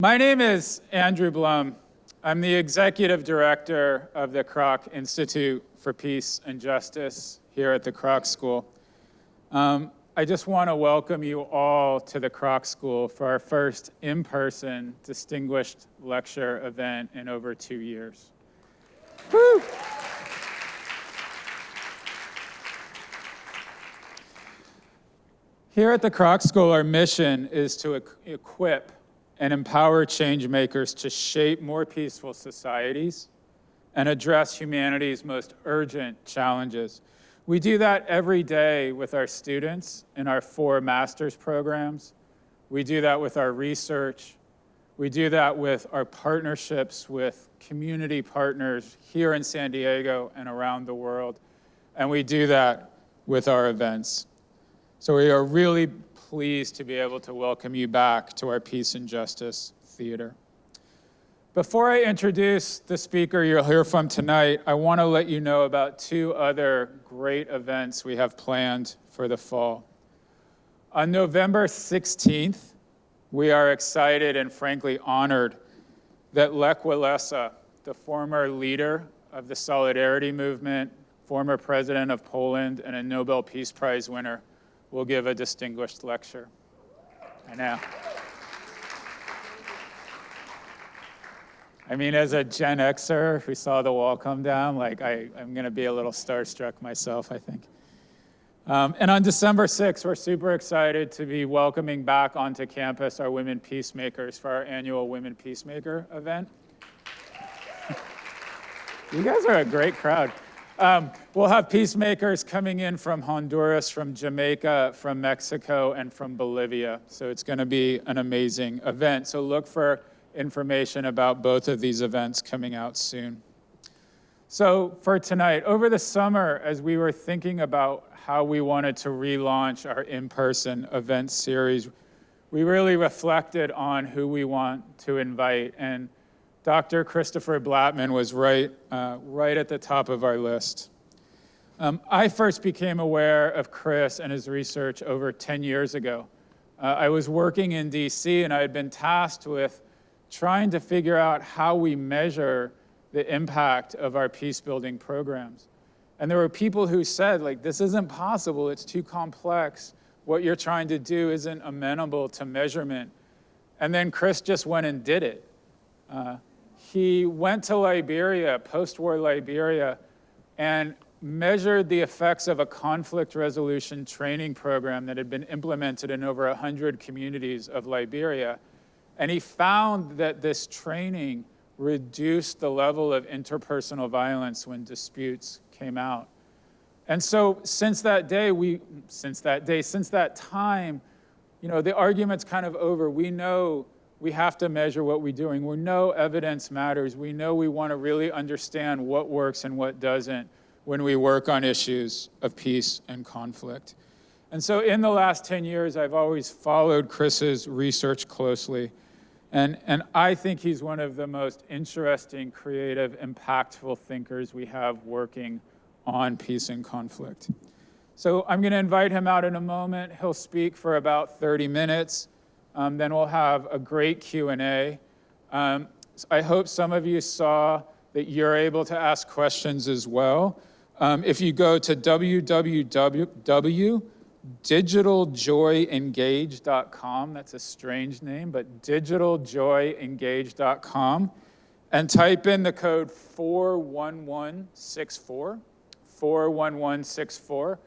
My name is Andrew Blum. I'm the executive director of the Kroc Institute for Peace and Justice here at the Kroc School. I just want to welcome you all to the Kroc School for our first in-person distinguished lecture event in over 2 years. Woo! Here at the Kroc School, our mission is to equip and empower change makers to shape more peaceful societies and address humanity's most urgent challenges. We do that every day with our students in our 4 master's programs. We do that with our research. We do that with our partnerships with community partners here in San Diego and around the world. And we do that with our events. So we are really pleased to be able to welcome you back to our Peace and Justice Theater. Before I introduce the speaker you'll hear from tonight, I want to let you know about 2 other great events we have planned for the fall. On November 16th, we are excited and frankly honored that Lech Walesa, the former leader of the Solidarity Movement, former president of Poland, and a Nobel Peace Prize winner, will give a distinguished lecture. I know. I mean, as a Gen Xer who saw the wall come down, I'm gonna be a little starstruck myself, I think. And on December 6th, we're super excited to be welcoming back onto campus our Women Peacemakers for our annual Women Peacemaker event. You guys are a great crowd. We'll have peacemakers coming in from Honduras, from Jamaica, from Mexico, and from Bolivia. So it's gonna be an amazing event. So look for information about both of these events coming out soon. So for tonight, over the summer, as we were thinking about how we wanted to relaunch our in-person event series, we really reflected on who we want to invite. And Dr. Christopher Blattman was right at the top of our list. I first became aware of Chris and his research over 10 years ago. I was working in DC and I had been tasked with trying to figure out how we measure the impact of our peace-building programs. And there were people who said, this isn't possible, it's too complex. What you're trying to do isn't amenable to measurement. And then Chris just went and did it. He went to Liberia, post-war Liberia, and measured the effects of a conflict resolution training program that had been implemented in over 100 communities of Liberia. And he found that this training reduced the level of interpersonal violence when disputes came out. And so since that time, the argument's kind of over. We know we have to measure what we're doing. We know evidence matters. We know we want to really understand what works and what doesn't when we work on issues of peace and conflict. And so in the last 10 years, I've always followed Chris's research closely. And I think he's one of the most interesting, creative, impactful thinkers we have working on peace and conflict. So I'm going to invite him out in a moment. He'll speak for about 30 minutes. Then we'll have a great Q&A. I hope some of you saw that you're able to ask questions as well. If you go to www.digitaljoyengage.com, that's a strange name, but digitaljoyengage.com, and type in the code 41164.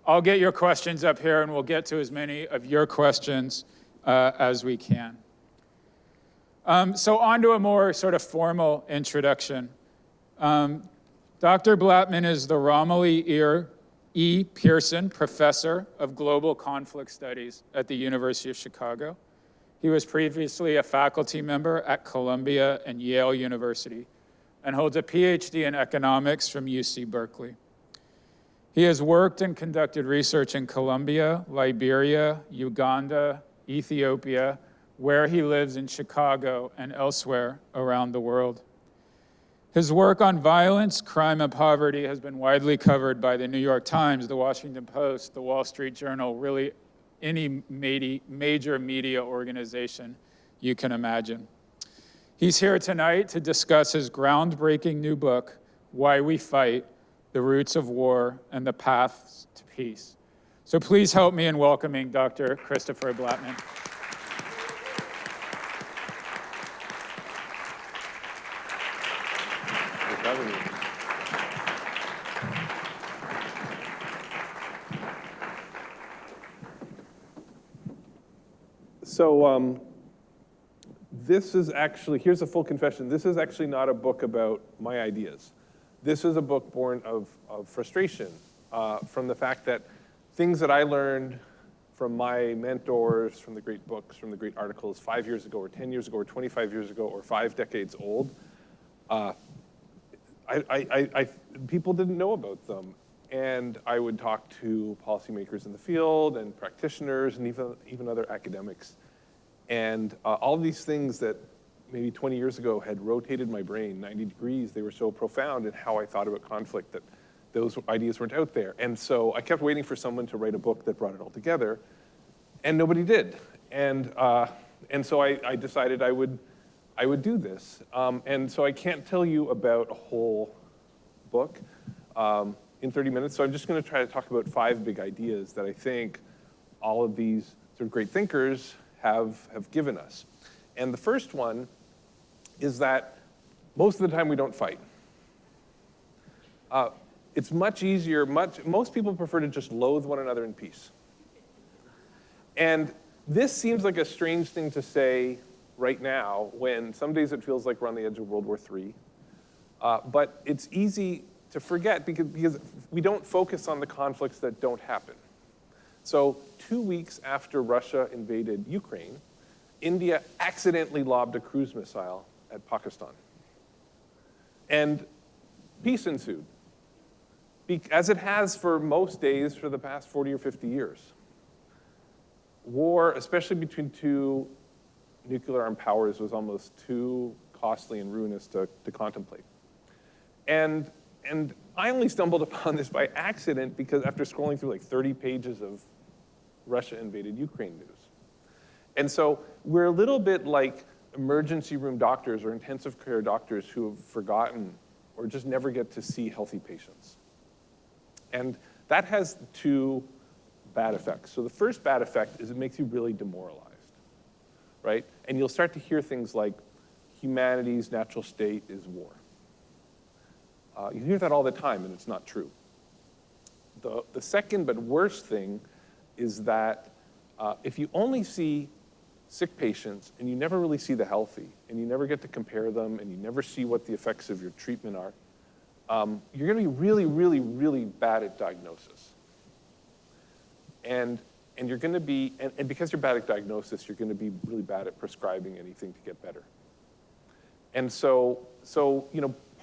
I'll get your questions up here, and we'll get to as many of your questions as we can. So on to a more sort of formal introduction. Dr. Blattman is the Romilly E. Pearson Professor of Global Conflict Studies at the University of Chicago. He was previously a faculty member at Columbia and Yale University and holds a PhD in economics from UC Berkeley. He has worked and conducted research in Colombia, Liberia, Uganda, Ethiopia, where he lives in Chicago and elsewhere around the world. His work on violence, crime, and poverty has been widely covered by the New York Times, the Washington Post, the Wall Street Journal, really any major media organization you can imagine. He's here tonight to discuss his groundbreaking new book, Why We Fight, The Roots of War and the Paths to Peace. So please help me in welcoming Dr. Christopher Blattman. Thanks for having me. So this is actually, here's a full confession, this is actually not a book about my ideas. This is a book born of frustration from the fact that things that I learned from my mentors, from the great books, from the great articles 5 years ago or 10 years ago or 25 years ago or 5 decades old, people didn't know about them. And I would talk to policymakers in the field and practitioners and even other academics. And all these things that maybe 20 years ago had rotated my brain 90 degrees, they were so profound in how I thought about conflict that those ideas weren't out there. And so I kept waiting for someone to write a book that brought it all together, and nobody did. And so I decided I would do this. And so I can't tell you about a whole book in 30 minutes, so I'm just gonna try to talk about 5 big ideas that I think all of these sort of great thinkers have given us. And the first one is that most of the time we don't fight. It's much easier, most people prefer to just loathe one another in peace. And this seems like a strange thing to say right now when some days it feels like we're on the edge of World War III. But it's easy to forget because we don't focus on the conflicts that don't happen. So 2 weeks after Russia invaded Ukraine, India accidentally lobbed a cruise missile at Pakistan. And peace ensued, as it has for most days for the past 40 or 50 years. War, especially between 2 nuclear-armed powers, was almost too costly and ruinous to contemplate. And I only stumbled upon this by accident because after scrolling through like 30 pages of Russia invaded Ukraine news. And so we're a little bit like emergency room doctors or intensive care doctors who have forgotten or just never get to see healthy patients. And that has 2 bad effects. So the first bad effect is it makes you really demoralized, right? And you'll start to hear things like humanity's natural state is war. You hear that all the time, and it's not true. The second but worst thing is that if you only see sick patients and you never really see the healthy, and you never get to compare them, and you never see what the effects of your treatment are, you're gonna be really, really, really bad at diagnosis. And you're gonna be, and because you're bad at diagnosis, you're gonna be really bad at prescribing anything to get better. And so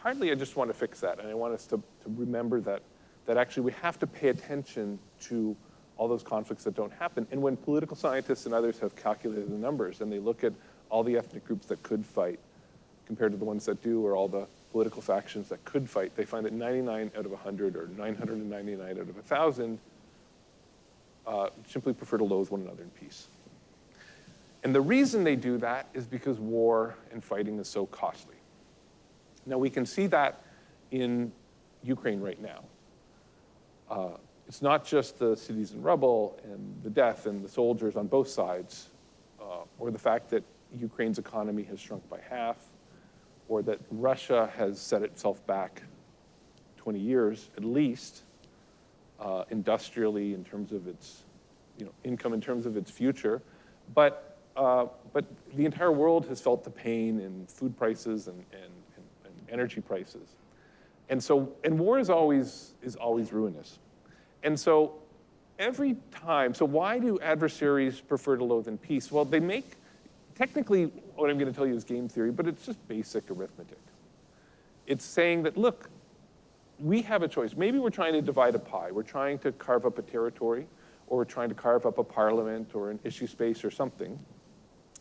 partly I just want to fix that, and I want us to remember that actually we have to pay attention to all those conflicts that don't happen. And when political scientists and others have calculated the numbers and they look at all the ethnic groups that could fight compared to the ones that do, or all the political factions that could fight, they find that 99 out of 100 or 999 out of 1,000 simply prefer to loathe one another in peace. And the reason they do that is because war and fighting is so costly. Now, we can see that in Ukraine right now. It's not just the cities in rubble and the death and the soldiers on both sides, or the fact that Ukraine's economy has shrunk by half, or that Russia has set itself back 20 years at least, industrially in terms of its income, in terms of its future. But the entire world has felt the pain in food prices and energy prices. And war is always ruinous. And so every time, so why do adversaries prefer to loathe in peace? Well, they make, technically what I'm gonna tell you is game theory, but it's just basic arithmetic. It's saying that, look, we have a choice. Maybe we're trying to divide a pie. We're trying to carve up a territory, or we're trying to carve up a parliament or an issue space or something.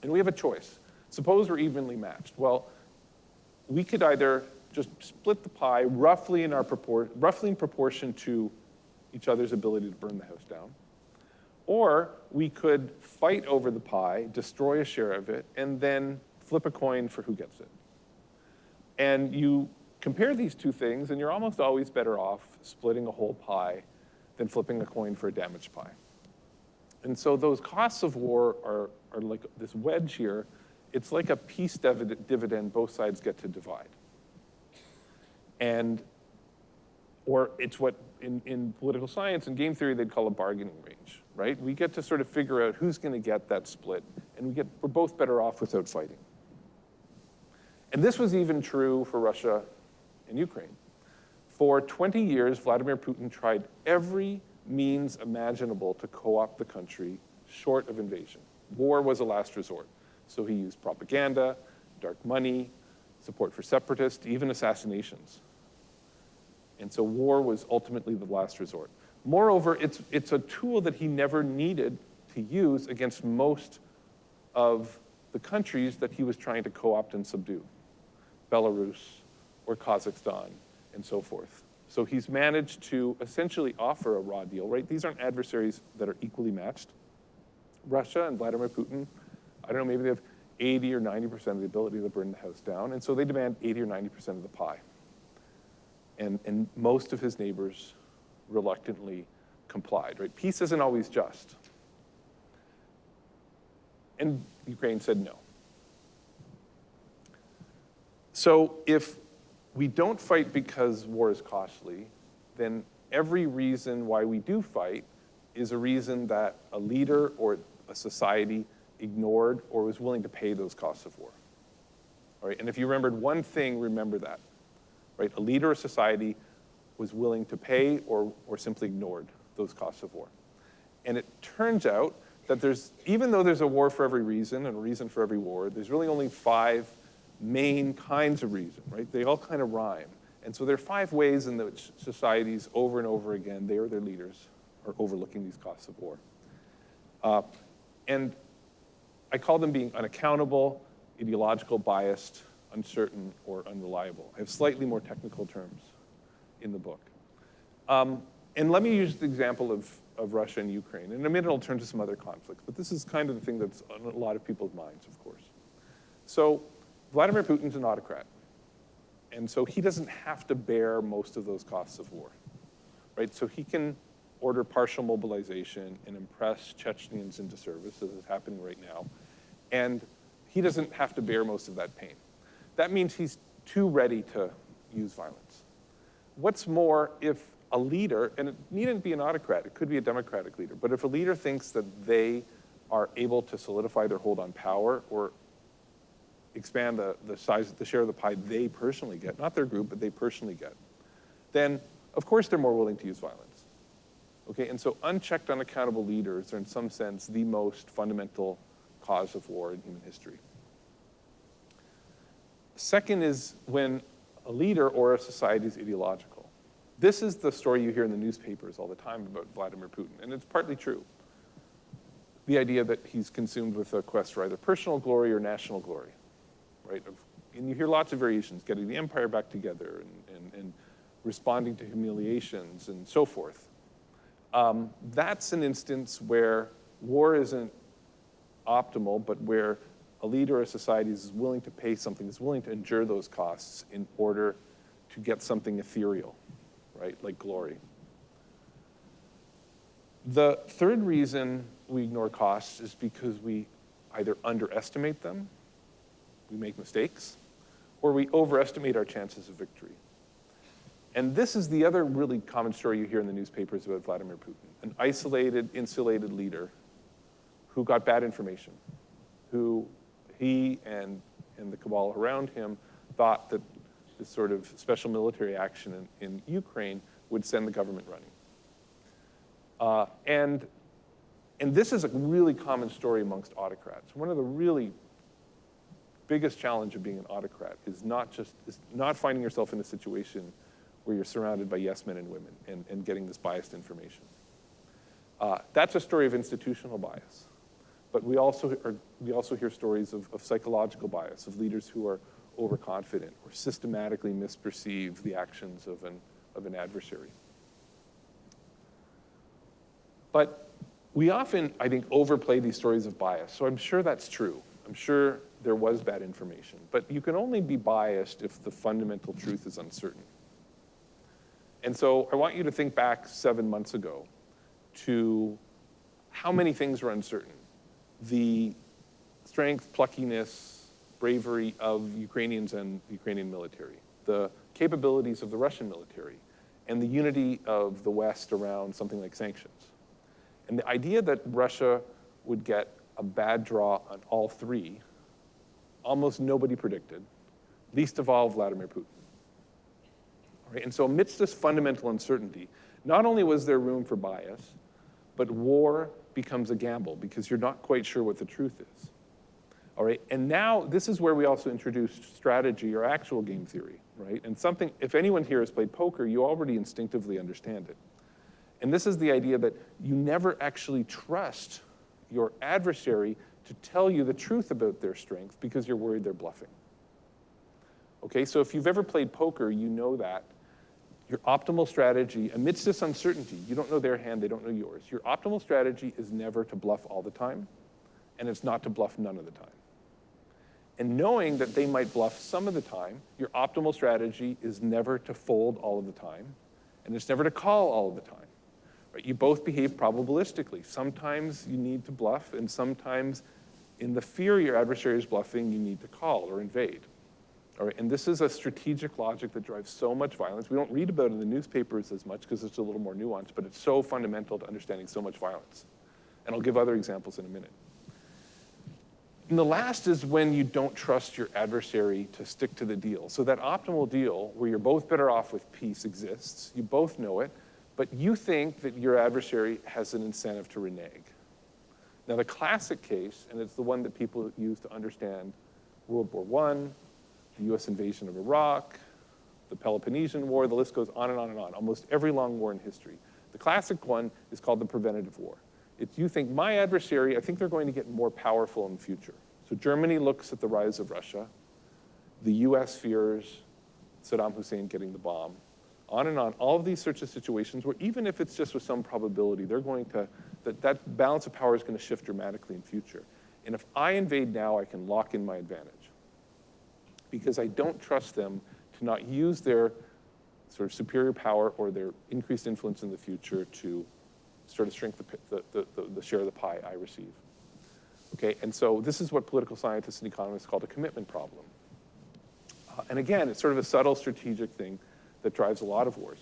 And we have a choice. Suppose we're evenly matched. Well, we could either just split the pie roughly in proportion to each other's ability to burn the house down, Or we could fight over the pie, destroy a share of it, and then flip a coin for who gets it. And you compare these two things, and you're almost always better off splitting a whole pie than flipping a coin for a damaged pie. And so those costs of war are like this wedge here. It's like a peace dividend both sides get to divide. Or it's what in political science and game theory they'd call a bargaining range, right? We get to sort of figure out who's going to get that split, and we're both better off without fighting. And this was even true for Russia and Ukraine. For 20 years, Vladimir Putin tried every means imaginable to co-opt the country short of invasion. War was a last resort. So he used propaganda, dark money, support for separatists, even assassinations. And so war was ultimately the last resort. Moreover, it's a tool that he never needed to use against most of the countries that he was trying to co-opt and subdue, Belarus or Kazakhstan and so forth. So he's managed to essentially offer a raw deal, right? These aren't adversaries that are equally matched. Russia and Vladimir Putin, I don't know, maybe they have 80 or 90% of the ability to burn the house down, and so they demand 80 or 90% of the pie. And most of his neighbors reluctantly complied, right? Peace isn't always just. And Ukraine said no. So if we don't fight because war is costly, then every reason why we do fight is a reason that a leader or a society ignored or was willing to pay those costs of war. All right? And if you remembered one thing, remember that. Right? A leader or society was willing to pay or simply ignored those costs of war. And it turns out that even though there's a war for every reason and a reason for every war, there's really only 5 main kinds of reason, right? They all kind of rhyme. And so there are 5 ways in which societies over and over again, they or their leaders are overlooking these costs of war. And I call them being unaccountable, ideological, biased, uncertain, or unreliable. I have slightly more technical terms in the book. And let me use the example of Russia and Ukraine. In a minute, I'll turn to some other conflicts, but this is kind of the thing that's on a lot of people's minds, of course. So Vladimir Putin's an autocrat. And so he doesn't have to bear most of those costs of war, right? So he can order partial mobilization and impress Chechens into service, as is happening right now. And he doesn't have to bear most of that pain. That means he's too ready to use violence. What's more, if a leader, and it needn't be an autocrat, it could be a democratic leader, but if a leader thinks that they are able to solidify their hold on power or expand the share of the pie they personally get, not their group, but they personally get, then of course they're more willing to use violence. Okay, and so unchecked, unaccountable leaders are in some sense the most fundamental cause of war in human history. Second is when a leader or a society is ideological. This is the story you hear in the newspapers all the time about Vladimir Putin, and it's partly true. The idea that he's consumed with a quest for either personal glory or national glory, right? And you hear lots of variations, getting the empire back together and responding to humiliations and so forth. That's an instance where war isn't optimal, but where a leader or a society is willing to pay something, is willing to endure those costs in order to get something ethereal, right, like glory. The third reason we ignore costs is because we either underestimate them, we make mistakes, or we overestimate our chances of victory. And this is the other really common story you hear in the newspapers about Vladimir Putin, an isolated, insulated leader who got bad information, who he and the cabal around him thought that this sort of special military action in Ukraine would send the government running. And this is a really common story amongst autocrats. One of the really biggest challenge of being an autocrat is not finding yourself in a situation where you're surrounded by yes men and women and getting this biased information. That's a story of institutional bias. But we also hear stories of psychological bias, of leaders who are overconfident or systematically misperceive the actions of an adversary. But We often, I think, overplay these stories of bias. So I'm sure that's true. I'm sure there was bad information. But you can only be biased if the fundamental truth is uncertain. And so I want you to think back 7 months ago to how many things were uncertain. The strength, pluckiness, bravery of Ukrainians and the Ukrainian military, the capabilities of the Russian military, and the unity of the West around something like sanctions. And the idea that Russia would get a bad draw on all three, almost nobody predicted, least of all Vladimir Putin. All right? And so amidst this fundamental uncertainty, not only was there room for bias, but war becomes a gamble because you're not quite sure what the truth is. All right, and now this is where we also introduced strategy or actual game theory, right? And something, if anyone here has played poker, you already instinctively understand it. And this is the idea that you never actually trust your adversary to tell you the truth about their strength because you're worried they're bluffing. Okay, so if you've ever played poker, you know that your optimal strategy, amidst this uncertainty, you don't know their hand, they don't know yours. Your optimal strategy is never to bluff all the time, and it's not to bluff none of the time. And knowing that they might bluff some of the time, your optimal strategy is never to fold all of the time, and it's never to call all of the time. Right? You both behave probabilistically. Sometimes you need to bluff, and sometimes in the fear your adversary is bluffing, you need to call or invade. All right? And this is a strategic logic that drives so much violence. We don't read about it in the newspapers as much because it's a little more nuanced, but it's so fundamental to understanding so much violence. And I'll give other examples in a minute. And the last is when you don't trust your adversary to stick to the deal. So that optimal deal where you're both better off with peace exists. You both know it, but you think that your adversary has an incentive to renege. Now the classic case, and it's the one that people use to understand World War I, the US invasion of Iraq, the Peloponnesian War, the list goes on and on and on, almost every long war in history. The classic one is called the preventative war. It's you think, my adversary, I think they're going to get more powerful in the future. So Germany looks at the rise of Russia. The US fears Saddam Hussein getting the bomb. On and on, all of these sorts of situations where even if it's just with some probability, they're going to, that balance of power is going to shift dramatically in future. And if I invade now, I can lock in my advantage because I don't trust them to not use their sort of superior power or their increased influence in the future to sort of shrink the share of the pie I receive. Okay, and so this is what political scientists and economists call a commitment problem. And again, it's sort of a subtle strategic thing that drives a lot of wars.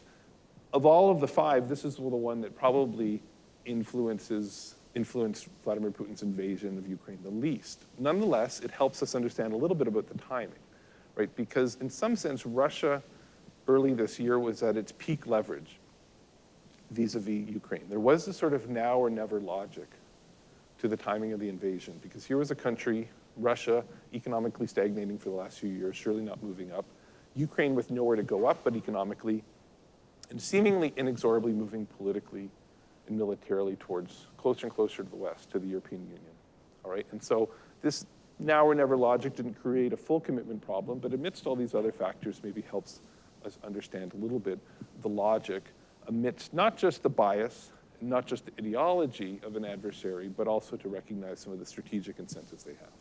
Of all of the five, this is the one that probably influenced Vladimir Putin's invasion of Ukraine the least. Nonetheless, it helps us understand a little bit about the timing, right? Because in some sense, Russia early this year was at its peak leverage vis-a-vis Ukraine. There was this sort of now or never logic to the timing of the invasion, because here was a country, Russia, economically stagnating for the last few years, surely not moving up, Ukraine with nowhere to go up but economically, and seemingly inexorably moving politically and militarily towards closer and closer to the West, to the European Union. All right, and so this now or never logic didn't create a full commitment problem, but amidst all these other factors maybe helps us understand a little bit the logic amidst not just the bias, not just the ideology of an adversary, but also to recognize some of the strategic incentives they have.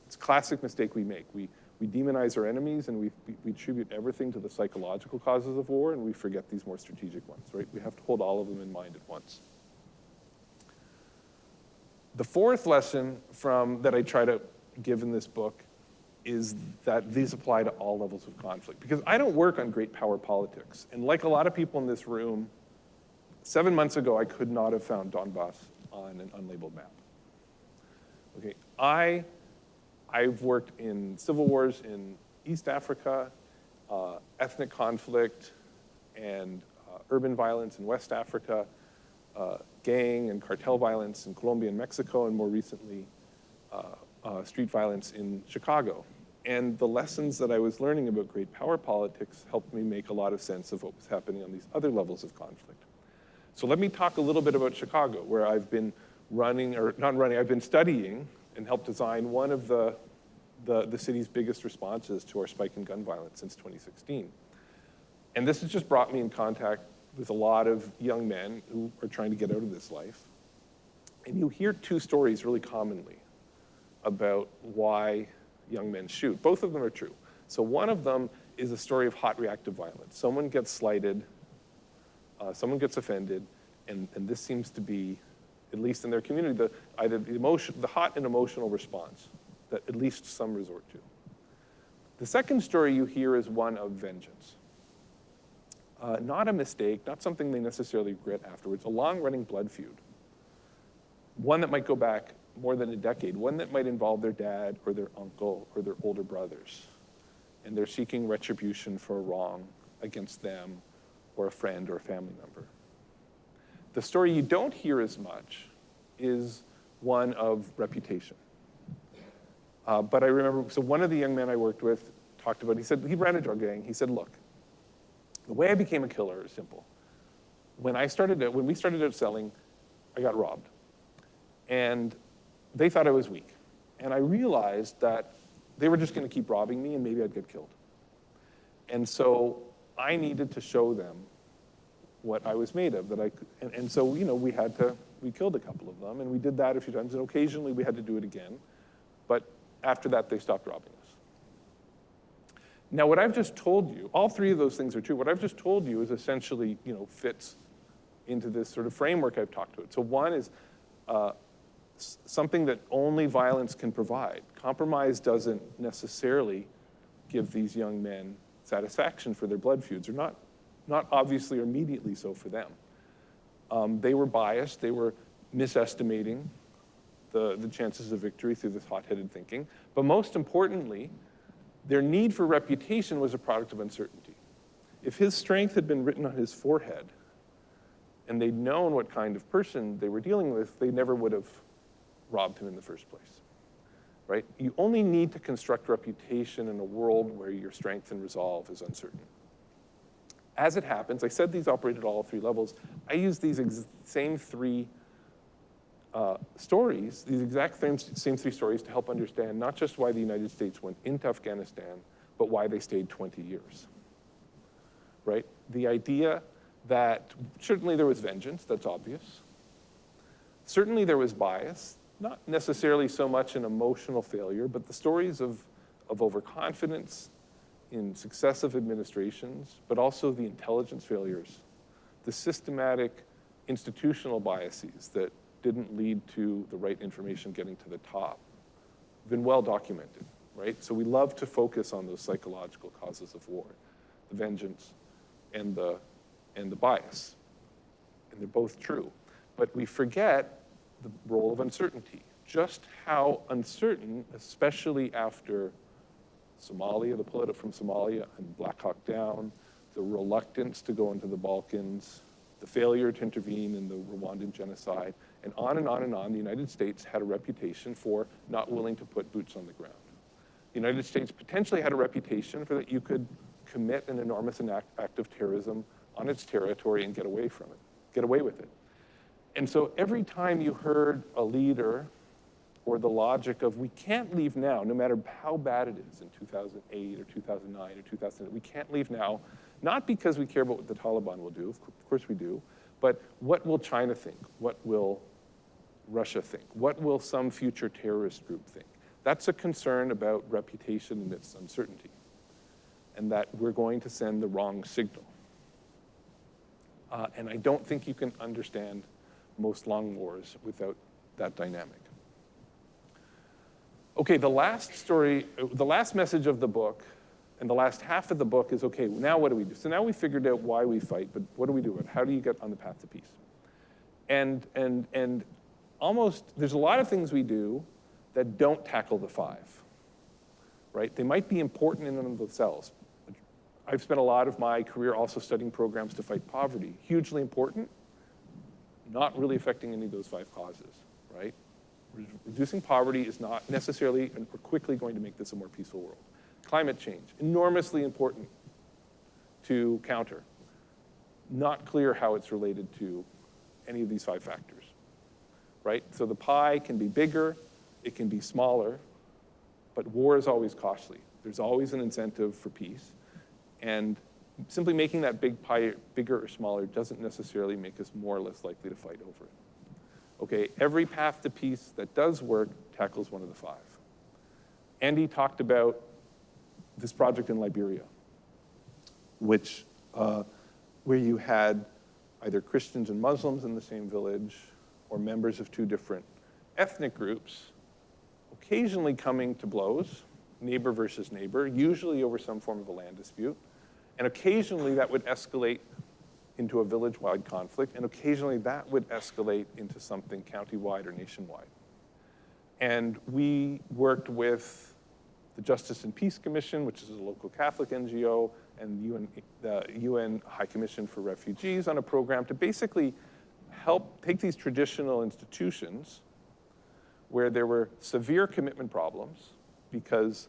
It's a classic mistake we make. We demonize our enemies and we attribute everything to the psychological causes of war, and we forget these more strategic ones, right? We have to hold all of them in mind at once. The fourth lesson that I try to give in this book is that these apply to all levels of conflict. Because I don't work on great power politics. And like a lot of people in this room, 7 months ago, I could not have found Donbass on an unlabeled map. Okay, I've worked in civil wars in East Africa, ethnic conflict, and urban violence in West Africa, gang and cartel violence in Colombia and Mexico, and more recently, street violence in Chicago. And the lessons that I was learning about great power politics helped me make a lot of sense of what was happening on these other levels of conflict. So let me talk a little bit about Chicago, where I've been I've been studying and helped design one of the city's biggest responses to our spike in gun violence since 2016. And this has just brought me in contact with a lot of young men who are trying to get out of this life. And you hear two stories really commonly about why young men shoot. Both of them are true. So one of them is a story of hot reactive violence. Someone gets slighted, someone gets offended, and this seems to be, at least in their community, either the hot and emotional response that at least some resort to. The second story you hear is one of vengeance. Not a mistake, not something they necessarily regret afterwards, a long-running blood feud. One that might go back more than a decade, one that might involve their dad or their uncle or their older brothers, and they're seeking retribution for a wrong against them or a friend or a family member. The story you don't hear as much is one of reputation. But I remember, so one of the young men I worked with talked about, he said, he ran a drug gang. He said, look, the way I became a killer is simple. When we started out selling, I got robbed. And they thought I was weak. And I realized that they were just going to keep robbing me and maybe I'd get killed. And so I needed to show them what I was made of. And so, we killed a couple of them, and we did that a few times, and occasionally we had to do it again. But after that, they stopped robbing us. Now, what I've just told you, all three of those things are true. What I've just told you is essentially, fits into this sort of framework I've talked about. So one is something that only violence can provide. Compromise doesn't necessarily give these young men satisfaction for their blood feuds, or not obviously or immediately so for them. They were biased, they were misestimating the chances of victory through this hot-headed thinking. But most importantly, their need for reputation was a product of uncertainty. If his strength had been written on his forehead, and they'd known what kind of person they were dealing with, they never would have robbed him in the first place, right? You only need to construct reputation in a world where your strength and resolve is uncertain. As it happens, I said these operate at all three levels. I use these same three stories, these exact same three stories to help understand not just why the United States went into Afghanistan, but why they stayed 20 years, right? The idea that certainly there was vengeance, that's obvious. Certainly there was bias, not necessarily so much an emotional failure, but the stories of overconfidence in successive administrations, but also the intelligence failures, the systematic institutional biases that didn't lead to the right information getting to the top, have been well documented, right? So we love to focus on those psychological causes of war, the vengeance and the bias, and they're both true. But we forget the role of uncertainty, just how uncertain, especially after Somalia, the pullout from Somalia and Black Hawk Down, the reluctance to go into the Balkans, the failure to intervene in the Rwandan genocide, and on and on and on, the United States had a reputation for not willing to put boots on the ground. The United States potentially had a reputation for that you could commit an enormous act of terrorism on its territory and get away with it. And so every time you heard a leader or the logic of we can't leave now, no matter how bad it is in 2008 or 2009 or 2008, we can't leave now, not because we care about what the Taliban will do, of course we do, but what will China think? What will Russia think? What will some future terrorist group think? That's a concern about reputation and its uncertainty, and that we're going to send the wrong signal. And I don't think you can understand most long wars without that dynamic. Okay, the last story, the last message of the book, and the last half of the book is, okay, now what do we do? So now we figured out why we fight, but what do we do about it? How do you get on the path to peace? And almost, there's a lot of things we do that don't tackle the five, right? They might be important in and of themselves. I've spent a lot of my career also studying programs to fight poverty. Hugely important, not really affecting any of those five causes, right? Reducing poverty is not necessarily or quickly going to make this a more peaceful world. Climate change, enormously important to counter. Not clear how it's related to any of these five factors, right? So the pie can be bigger, it can be smaller, but war is always costly. There's always an incentive for peace, and simply making that big pie bigger or smaller doesn't necessarily make us more or less likely to fight over it. Okay, every path to peace that does work tackles one of the 5. Andy talked about this project in Liberia, which, where you had either Christians and Muslims in the same village or members of 2 different ethnic groups occasionally coming to blows, neighbor versus neighbor, usually over some form of a land dispute. And occasionally that would escalate into a village-wide conflict, and occasionally that would escalate into something county-wide or nationwide. And we worked with the Justice and Peace Commission, which is a local Catholic NGO, and the UN High Commission for Refugees on a program to basically help take these traditional institutions where there were severe commitment problems because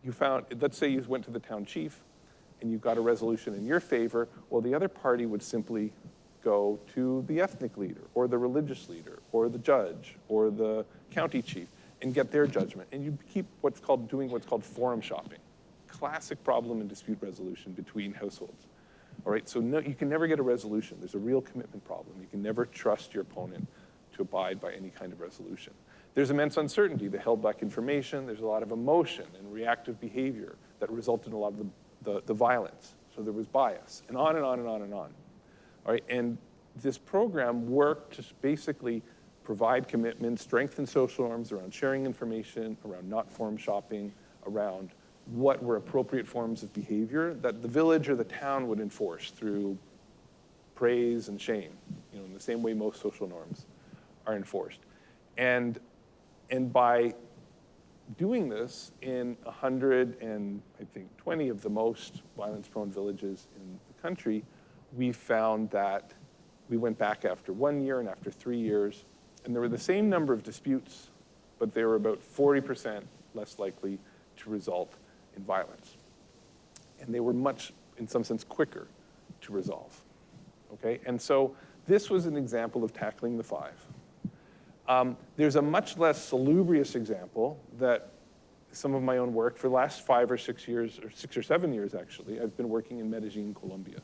you found, let's say you went to the town chief and you got a resolution in your favor, well, the other party would simply go to the ethnic leader or the religious leader or the judge or the county chief and get their judgment. And you keep doing what's called forum shopping. Classic problem in dispute resolution between households. All right, so no, you can never get a resolution. There's a real commitment problem. You can never trust your opponent to abide by any kind of resolution. There's immense uncertainty. They held back information. There's a lot of emotion and reactive behavior that resulted in a lot of the violence. So there was bias, and on and on and on and on. All right, and this program worked to basically provide commitment, strengthen social norms around sharing information, around not forum shopping, around what were appropriate forms of behavior that the village or the town would enforce through praise and shame, in the same way most social norms are enforced. And by doing this in 120 of the most violence-prone villages in the country, we found that we went back after 1 year and after 3 years, and there were the same number of disputes, but they were about 40% less likely to result in violence. And they were much, in some sense, quicker to resolve. Okay, and so this was an example of tackling the 5. There's a much less salubrious example that some of my own work for the last 5 or 6 years, or 6 or 7 years actually, I've been working in Medellin, Colombia.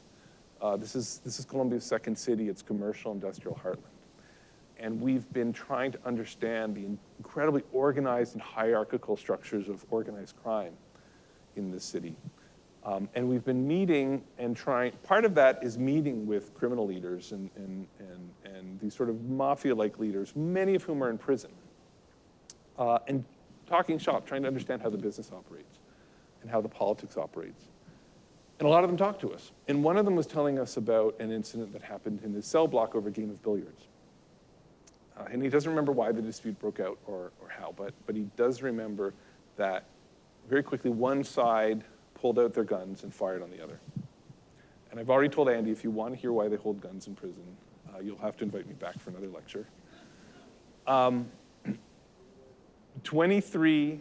This is Colombia's second city. It's commercial industrial heartland. And we've been trying to understand the incredibly organized and hierarchical structures of organized crime in this city. And we've been meeting and trying, part of that is meeting with criminal leaders and these sort of mafia-like leaders, many of whom are in prison, and talking shop, trying to understand how the business operates and how the politics operates. And a lot of them talk to us. And one of them was telling us about an incident that happened in his cell block over a game of billiards. And he doesn't remember why the dispute broke out or how, but he does remember that very quickly one side pulled out their guns and fired on the other. And I've already told Andy, if you want to hear why they hold guns in prison, you'll have to invite me back for another lecture. 23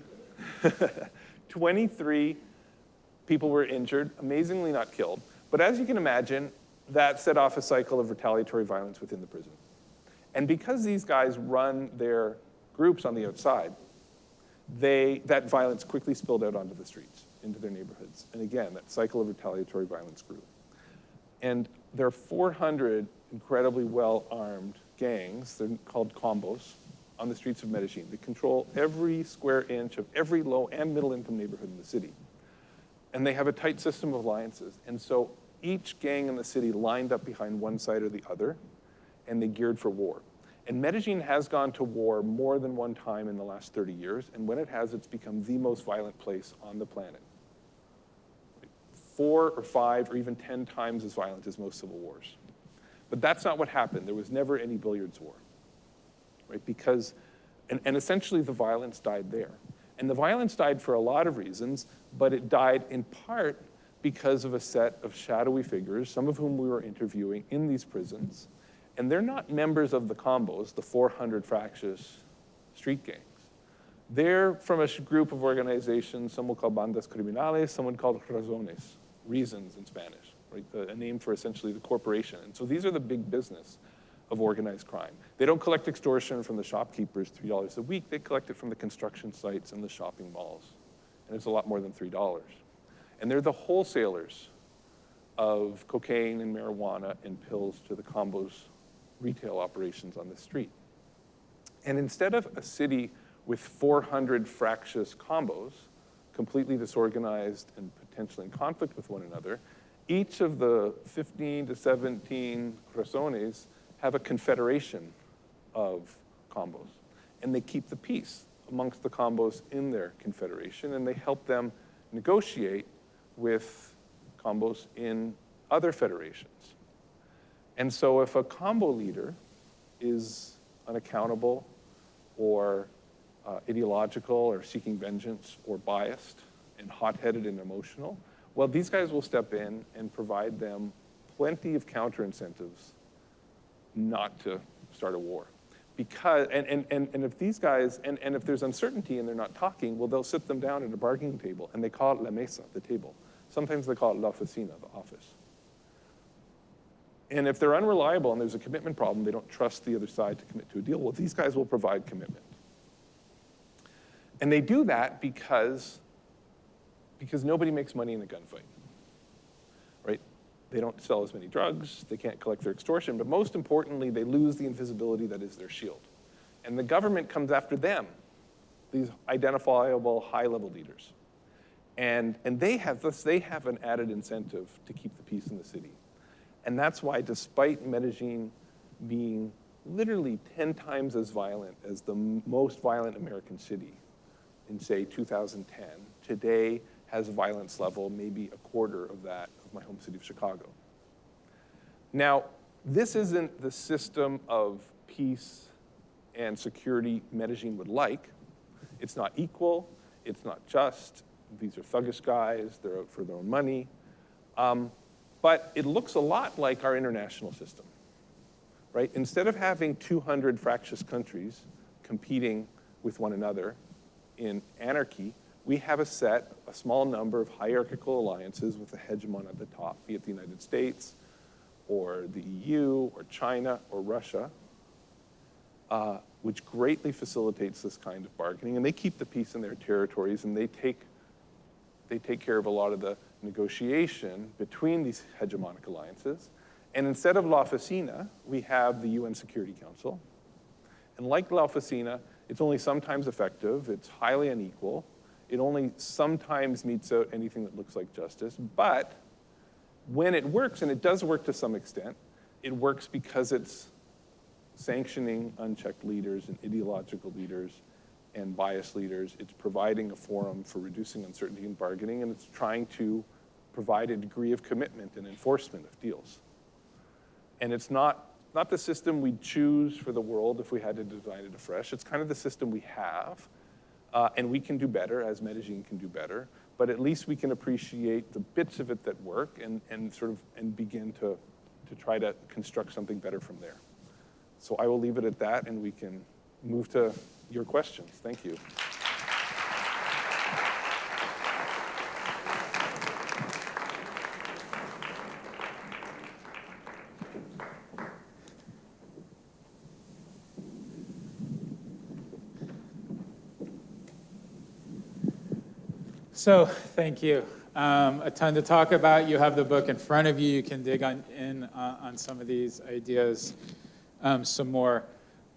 people were injured, amazingly not killed. But as you can imagine, that set off a cycle of retaliatory violence within the prison. And because these guys run their groups on the outside, that violence quickly spilled out onto the streets, into their neighborhoods. And again, that cycle of retaliatory violence grew. And there are 400 incredibly well-armed gangs, they're called combos, on the streets of Medellin. They control every square inch of every low and middle income neighborhood in the city. And they have a tight system of alliances. And so each gang in the city lined up behind one side or the other, and they geared for war. And Medellin has gone to war more than one time in the last 30 years, and when it has, it's become the most violent place on the planet. 4 or 5 or even 10 times as violent as most civil wars. But that's not what happened. There was never any billiards war, right? Because, and essentially the violence died there. And the violence died for a lot of reasons, but it died in part because of a set of shadowy figures, some of whom we were interviewing in these prisons. And they're not members of the combos, the 400 fractious street gangs. They're from a group of organizations, some will call bandas criminales, someone called razones, reasons in Spanish, right? A name for essentially the corporation. And so these are the big business of organized crime. They don't collect extortion from the shopkeepers, $3 a week. They collect it from the construction sites and the shopping malls. And it's a lot more than $3. And they're the wholesalers of cocaine and marijuana and pills to the combos retail operations on the street. And instead of a city with 400 fractious combos, completely disorganized and potentially in conflict with one another, each of the 15 to 17 razones have a confederation of combos. And they keep the peace amongst the combos in their confederation, and they help them negotiate with combos in other federations. And so if a combo leader is unaccountable or ideological or seeking vengeance or biased and hot-headed and emotional, well, these guys will step in and provide them plenty of counter incentives not to start a war. Because, and if these guys, and if there's uncertainty and they're not talking, well, they'll sit them down at a bargaining table, and they call it la mesa, the table. Sometimes they call it la oficina, the office. And if they're unreliable and there's a commitment problem, they don't trust the other side to commit to a deal, well, these guys will provide commitment. And they do that because nobody makes money in a gunfight, right? They don't sell as many drugs, they can't collect their extortion, but most importantly, they lose the invisibility that is their shield. And the government comes after them, these identifiable high-level leaders. And they have an added incentive to keep the peace in the city. And that's why, despite Medellin being literally 10 times as violent as the most violent American city in, say, 2010, today has a violence level maybe a quarter of that of my home city of Chicago. Now, this isn't the system of peace and security Medellin would like. It's not equal, it's not just. These are thuggish guys, they're out for their own money. But it looks a lot like our international system, right? Instead of having 200 fractious countries competing with one another in anarchy, we have a small number of hierarchical alliances with a hegemon at the top, be it the United States, or the EU, or China, or Russia, which greatly facilitates this kind of bargaining. And they keep the peace in their territories, and they take care of a lot of the negotiation between these hegemonic alliances. And instead of La Oficina, we have the UN Security Council. And like La Oficina, it's only sometimes effective, it's highly unequal, it only sometimes metes out anything that looks like justice, but when it works, and it does work to some extent, it works because it's sanctioning unchecked leaders and ideological leaders and biased leaders. It's providing a forum for reducing uncertainty in bargaining, and it's trying to provide a degree of commitment and enforcement of deals. And it's not the system we'd choose for the world if we had to design it afresh. It's kind of the system we have, and we can do better, as Medellin can do better, but at least we can appreciate the bits of it that work and begin to try to construct something better from there. So I will leave it at that, and we can move to your questions. Thank you. So thank you. A ton to talk about. You have the book in front of you. You can dig in on some of these ideas some more.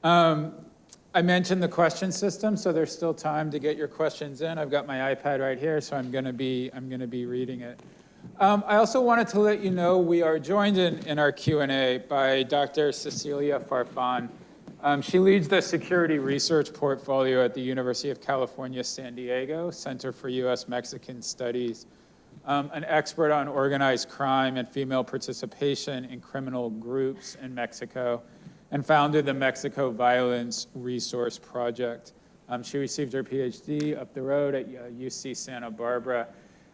I mentioned the question system, so there's still time to get your questions in. I've got my iPad right here, so I'm going to be reading it. I also wanted to let you know we are joined in our Q&A by Dr. Cecilia Farfan. She leads the security research portfolio at the University of California, San Diego Center for U.S.-Mexican Studies, an expert on organized crime and female participation in criminal groups in Mexico, and founded the Mexico Violence Resource Project. She received her PhD up the road at UC Santa Barbara.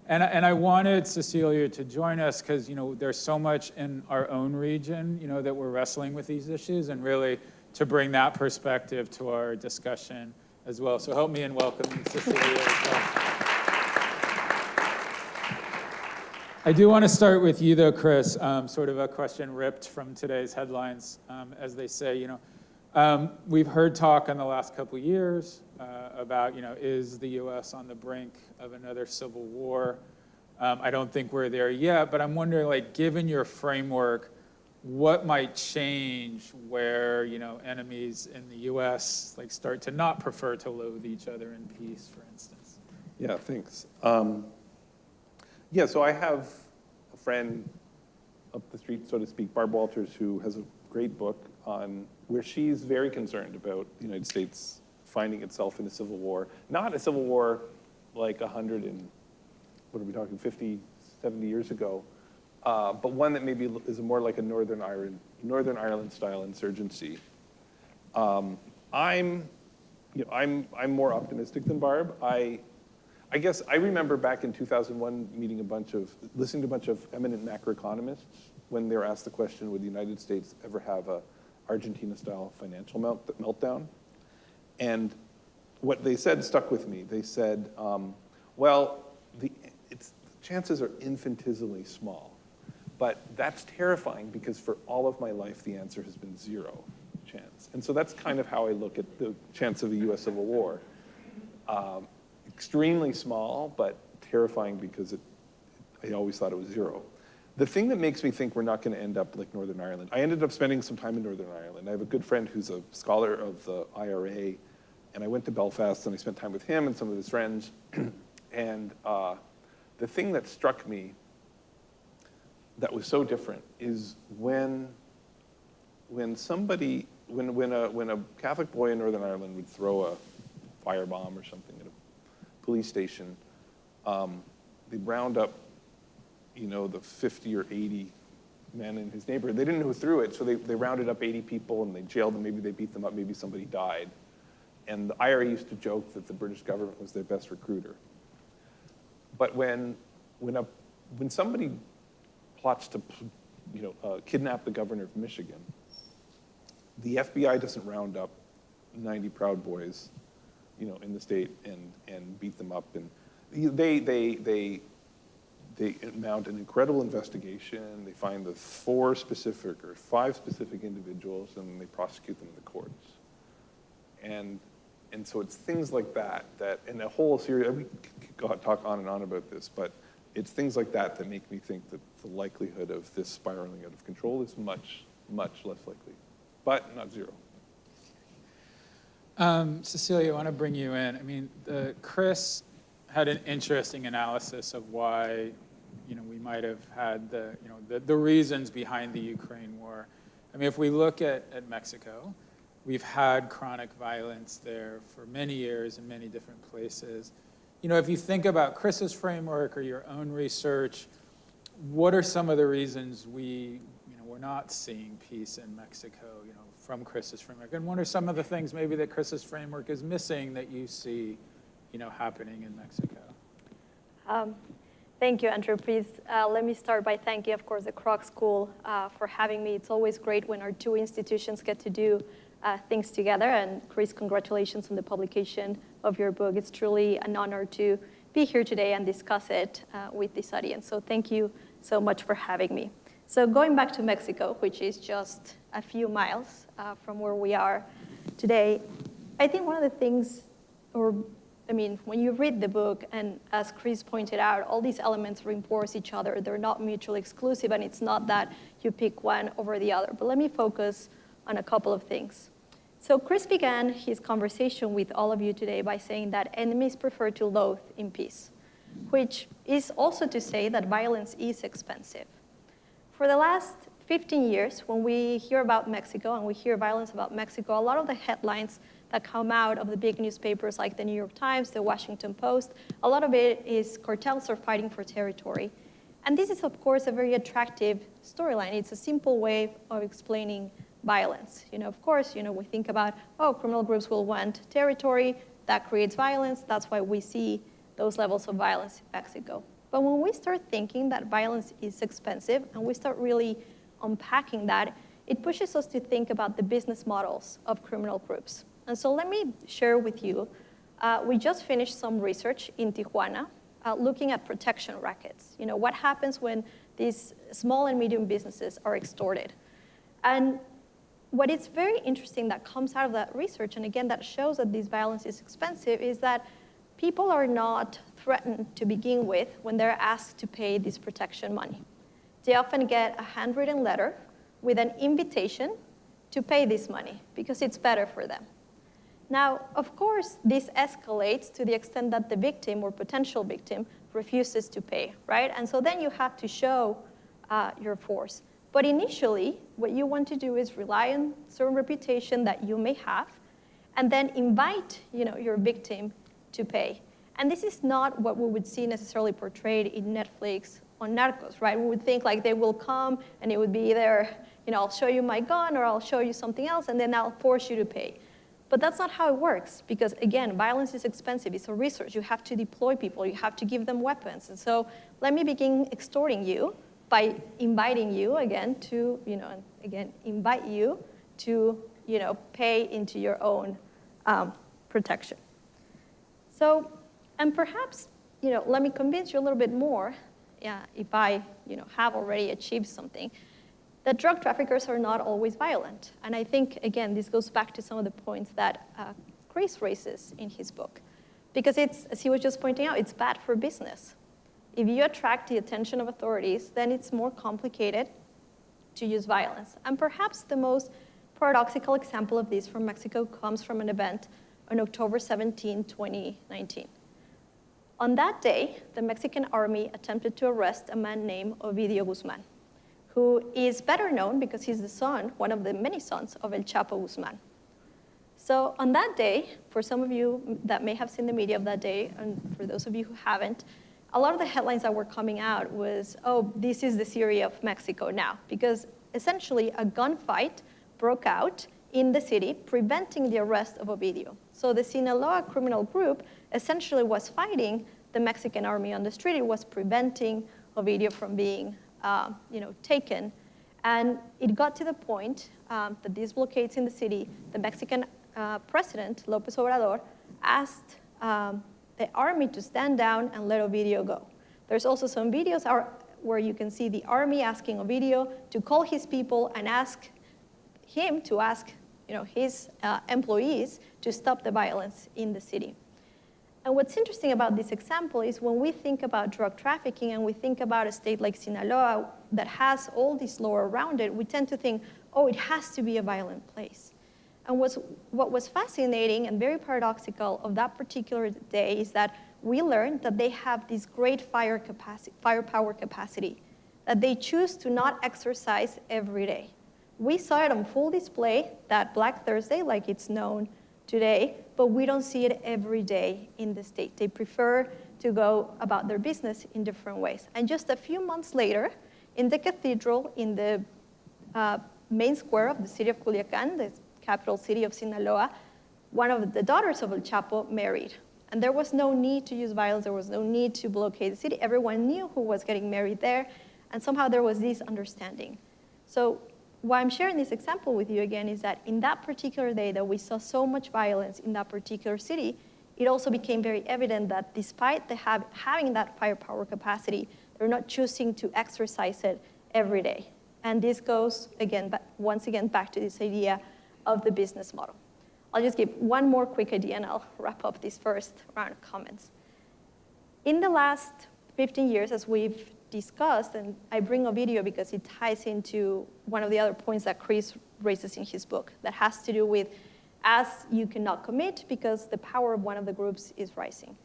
And I wanted Cecilia to join us because there's so much in our own region that we're wrestling with these issues, and really to bring that perspective to our discussion as well. So help me in welcoming Cecilia as well. I do want to start with you though, Chris, sort of a question ripped from today's headlines. As they say, we've heard talk in the last couple of years about, is the US on the brink of another civil war? I don't think we're there yet, but I'm wondering, given your framework, what might change where, enemies in the US start to not prefer to loathe each other in peace, for instance? Yeah, thanks. So I have a friend up the street, so to speak, Barb Walters, who has a great book on where she's very concerned about the United States finding itself in a civil war. Not a civil war like 100 and, what are we talking, 50, 70 years ago, but one that maybe is more like a Northern Ireland style insurgency. I'm more optimistic than Barb. I guess I remember back in 2001 listening to a bunch of eminent macroeconomists when they were asked the question, would the United States ever have a Argentina-style financial meltdown? And what they said stuck with me. They said, the chances are infinitesimally small, but that's terrifying because for all of my life, the answer has been 0 chance. And so that's kind of how I look at the chance of a US civil war. Extremely small, but terrifying because I always thought it was 0. The thing that makes me think we're not going to end up like Northern Ireland, I ended up spending some time in Northern Ireland. I have a good friend who's a scholar of the IRA, and I went to Belfast and I spent time with him and some of his friends. And the thing that struck me that was so different is when a Catholic boy in Northern Ireland would throw a firebomb or something at a police station, they'd round up, the 50 or 80 men in his neighborhood. They didn't know who threw it, so they rounded up 80 people and they jailed them. Maybe they beat them up. Maybe somebody died. And the IRA used to joke that the British government was their best recruiter. But when somebody plots to, kidnap the governor of Michigan, the FBI doesn't round up 90 Proud Boys, in the state and beat them up, and they mount an incredible investigation. They find the 4 specific or 5 specific individuals, and they prosecute them in the courts. And so it's things like that in a whole series. We could talk on and on about this, but it's things like that that make me think that the likelihood of this spiraling out of control is much, much less likely, but not 0. Cecilia, I want to bring you in. I mean, Chris had an interesting analysis of why, we might have had the reasons behind the Ukraine war. I mean, if we look at Mexico, we've had chronic violence there for many years in many different places. If you think about Chris's framework or your own research, what are some of the reasons we're not seeing peace in Mexico, from Chris's framework? And what are some of the things maybe that Chris's framework is missing that you see, happening in Mexico? Thank you, Andrew. Please let me start by thanking, of course, the Kroc School for having me. It's always great when our 2 institutions get to do things together. And Chris, congratulations on the publication of your book. It's truly an honor to be here today and discuss it with this audience. So thank you so much for having me. So going back to Mexico, which is just a few miles from where we are today, I think one of the things, when you read the book, and as Chris pointed out, all these elements reinforce each other. They're not mutually exclusive, and it's not that you pick one over the other. But let me focus on a couple of things. So Chris began his conversation with all of you today by saying that enemies prefer to loathe in peace, which is also to say that violence is expensive. For the last 15 years, when we hear about Mexico and we hear violence about Mexico, a lot of the headlines that come out of the big newspapers like the New York Times, the Washington Post, a lot of it is cartels are fighting for territory. And this is, of course, a very attractive storyline. It's a simple way of explaining violence. Of course, we think about, criminal groups will want territory, that creates violence, that's why we see those levels of violence in Mexico. But when we start thinking that violence is expensive and we start really unpacking that, it pushes us to think about the business models of criminal groups. And so let me share with you, we just finished some research in Tijuana looking at protection rackets. What happens when these small and medium businesses are extorted? And what is very interesting that comes out of that research, and again, that shows that this violence is expensive, is that people are not threatened to begin with when they're asked to pay this protection money. They often get a handwritten letter with an invitation to pay this money because it's better for them. Now, of course, this escalates to the extent that the victim or potential victim refuses to pay, right? And so then you have to show your force. But initially, what you want to do is rely on certain reputation that you may have, and then invite your victim to pay. And this is not what we would see necessarily portrayed in Netflix on Narcos, right? We would think like they will come and it would be either, I'll show you my gun or I'll show you something else and then I'll force you to pay. But that's not how it works because, again, violence is expensive. It's a resource. You have to deploy people. You have to give them weapons. And so let me begin extorting you by inviting you again to, invite you to, pay into your own protection. So, and perhaps, let me convince you a little bit more, if I, have already achieved something, that drug traffickers are not always violent. And I think, again, this goes back to some of the points that Chris raises in his book. Because it's, as he was just pointing out, it's bad for business. If you attract the attention of authorities, then it's more complicated to use violence. And perhaps the most paradoxical example of this from Mexico comes from an event on October 17, 2019. On that day, the Mexican army attempted to arrest a man named Ovidio Guzman, who is better known because he's the son, one of the many sons of El Chapo Guzman. So on that day, for some of you that may have seen the media of that day, and for those of you who haven't, a lot of the headlines that were coming out was, oh, this is the Syria of Mexico now, because essentially a gunfight broke out in the city, preventing the arrest of Ovidio. So the Sinaloa criminal group essentially was fighting the Mexican army on the street. It was preventing Ovidio from being taken. And it got to the point that these blockades in the city, the Mexican president, López Obrador, asked the army to stand down and let Ovidio go. There's also some videos where you can see the army asking Ovidio to call his people and ask him to ask his employees to stop the violence in the city. And what's interesting about this example is when we think about drug trafficking and we think about a state like Sinaloa that has all this law around it, we tend to think, oh, it has to be a violent place. And what was fascinating and very paradoxical of that particular day is that we learned that they have this great firepower capacity that they choose to not exercise every day. We saw it on full display that Black Thursday, like it's known today, but we don't see it every day in the state. They prefer to go about their business in different ways. And just a few months later, in the cathedral, in the main square of the city of Culiacán, the capital city of Sinaloa, one of the daughters of El Chapo married. And there was no need to use violence. There was no need to blockade the city. Everyone knew who was getting married there. And somehow there was this understanding. So why I'm sharing this example with you again is that in that particular day that we saw so much violence in that particular city, it also became very evident that despite having that firepower capacity, they're not choosing to exercise it every day. And this goes, once again, back to this idea of the business model. I'll just give one more quick idea and I'll wrap up this first round of comments. In the last 15 years, as we've discussed, and I bring a video because it ties into one of the other points that Chris raises in his book that has to do with as you cannot commit because the power of one of the groups is rising.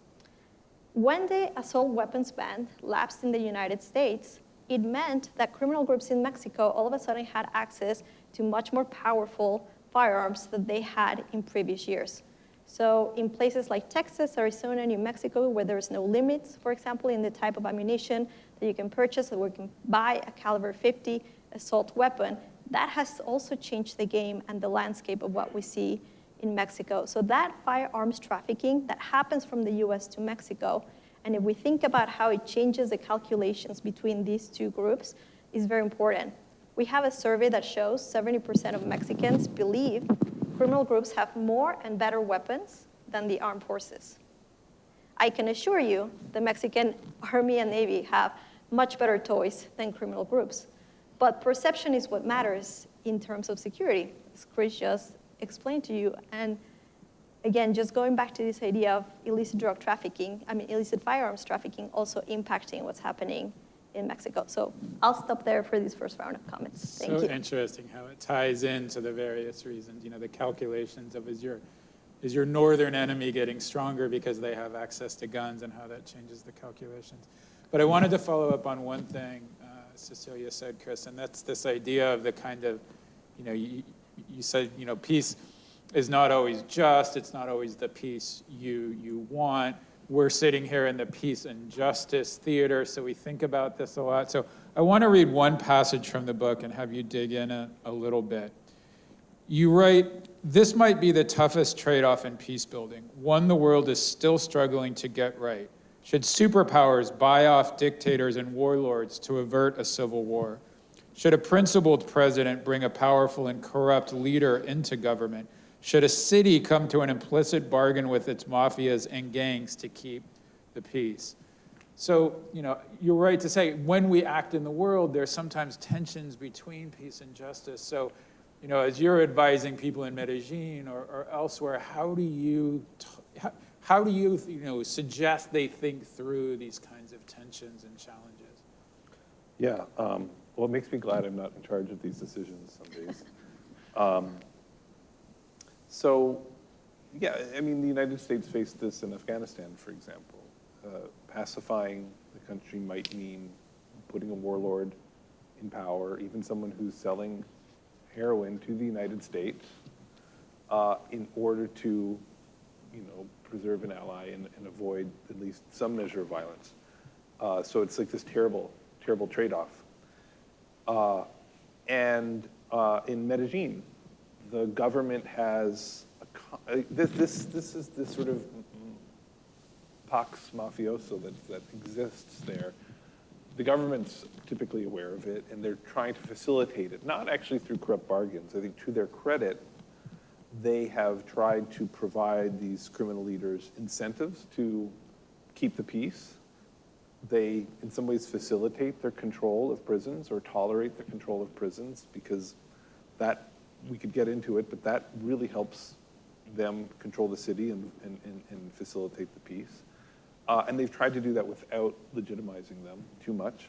When the assault weapons ban lapsed in the United States, it meant that criminal groups in Mexico all of a sudden had access to much more powerful firearms than they had in previous years. So in places like Texas, Arizona, New Mexico, where there's no limits, for example, in the type of ammunition that you can purchase or you can buy a caliber 50 assault weapon, that has also changed the game and the landscape of what we see in Mexico. So that firearms trafficking that happens from the US to Mexico, and if we think about how it changes the calculations between these two groups, is very important. We have a survey that shows 70% of Mexicans believe criminal groups have more and better weapons than the armed forces. I can assure you the Mexican Army and Navy have much better toys than criminal groups. But perception is what matters in terms of security, as Chris just explained to you. And again, just going back to this idea of illicit drug trafficking, illicit firearms trafficking also impacting what's happening in Mexico. So I'll stop there for this first round of comments. Thank you. So interesting how it ties into the various reasons, the calculations of is your northern enemy getting stronger because they have access to guns and how that changes the calculations. But I wanted to follow up on one thing Cecilia said, Chris, and that's this idea of the kind of, you said, peace is not always just, it's not always the peace you want. We're sitting here in the peace and justice theater, so we think about this a lot. So I want to read one passage from the book and have you dig in a little bit. You write, this might be the toughest trade-off in peace building, one the world is still struggling to get right. Should superpowers buy off dictators and warlords to avert a civil war? Should a principled president bring a powerful and corrupt leader into government? Should a city come to an implicit bargain with its mafias and gangs to keep the peace? So, you're right to say when we act in the world, there's sometimes tensions between peace and justice. So, as you're advising people in Medellin or elsewhere, how do you suggest they think through these kinds of tensions and challenges? Yeah, well, it makes me glad I'm not in charge of these decisions some days. So, yeah, the United States faced this in Afghanistan, for example. Pacifying the country might mean putting a warlord in power, even someone who's selling heroin to the United States in order to, preserve an ally and avoid at least some measure of violence. So it's like this terrible, terrible trade-off. And in Medellin, the government has this is this sort of pax mafioso that exists there. The government's typically aware of it, and they're trying to facilitate it, not actually through corrupt bargains. I think to their credit, they have tried to provide these criminal leaders incentives to keep the peace. They, in some ways, facilitate their control of prisons or tolerate their control of prisons because that, we could get into it, but that really helps them control the city and facilitate the peace. And they've tried to do that without legitimizing them too much.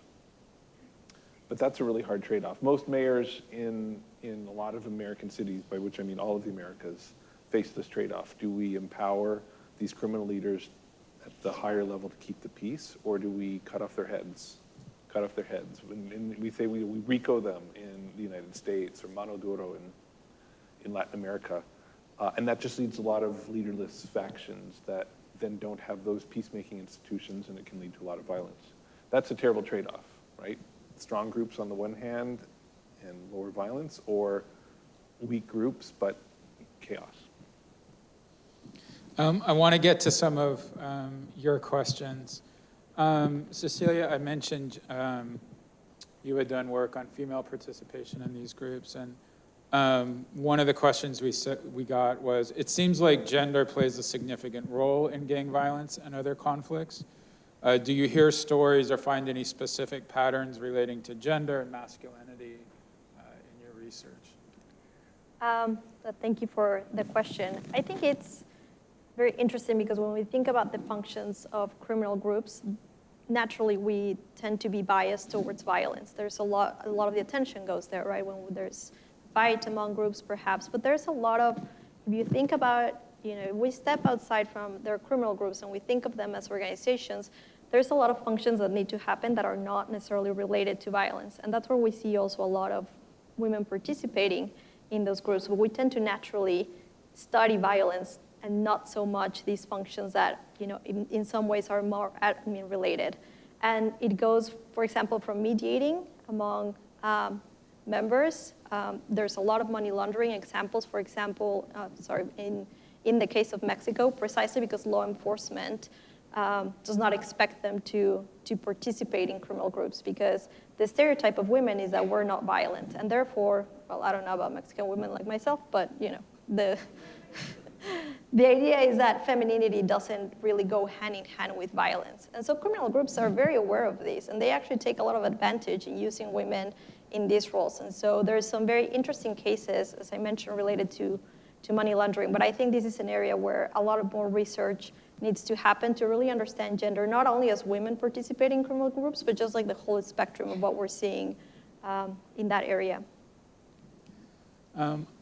But that's a really hard trade-off. Most mayors in a lot of American cities, by which I mean all of the Americas, face this trade-off. Do we empower these criminal leaders at the higher level to keep the peace, or do we cut off their heads? Cut off their heads. And we say we RICO them in the United States, or mano duro in Latin America. And that just leads to a lot of leaderless factions that then don't have those peacemaking institutions, and it can lead to a lot of violence. That's a terrible trade-off, right? Strong groups on the one hand and lower violence, or weak groups but chaos. I want to get to some of your questions. Cecilia, I mentioned you had done work on female participation in these groups, and one of the questions we got was, it seems like gender plays a significant role in gang violence and other conflicts. Do you hear stories or find any specific patterns relating to gender and masculinity in your research? Thank you for the question. I think it's very interesting because when we think about the functions of criminal groups, naturally we tend to be biased towards violence. There's a lot of the attention goes there, right? When there's fight among groups perhaps, but there's a lot of, if you think about, if we step outside from their criminal groups and we think of them as organizations, there's a lot of functions that need to happen that are not necessarily related to violence. And that's where we see also a lot of women participating in those groups, but we tend to naturally study violence and not so much these functions that, in some ways are more admin related. And it goes, for example, from mediating among members. There's a lot of money laundering examples, for example, in the case of Mexico, precisely because law enforcement does not expect them to participate in criminal groups because the stereotype of women is that we're not violent. And therefore, well, I don't know about Mexican women like myself, but the idea is that femininity doesn't really go hand in hand with violence. And so criminal groups are very aware of this, and they actually take a lot of advantage in using women in these roles. And so there's some very interesting cases, as I mentioned, related to to money laundering. But I think this is an area where a lot of more research needs to happen to really understand gender, not only as women participating in criminal groups, but just like the whole spectrum of what we're seeing in that area.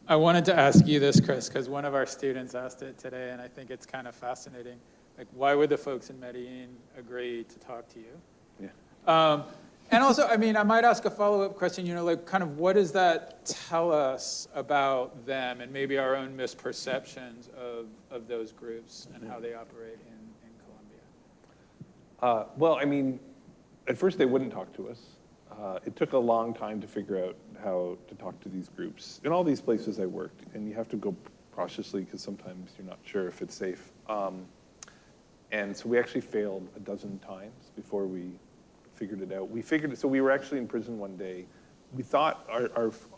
I wanted to ask you this, Chris, because one of our students asked it today, and I think it's kind of fascinating. Like, why would the folks in Medellin agree to talk to you? Yeah. And also, I mean, I might ask a follow-up question, like kind of what does that tell us about them and maybe our own misperceptions of those groups and how they operate in Colombia? Well, I mean, at first they wouldn't talk to us. It took a long time to figure out how to talk to these groups. In all these places I worked, and you have to go cautiously because sometimes you're not sure if it's safe. And so we actually failed a dozen times before we figured it out. So we were actually in prison one day. We thought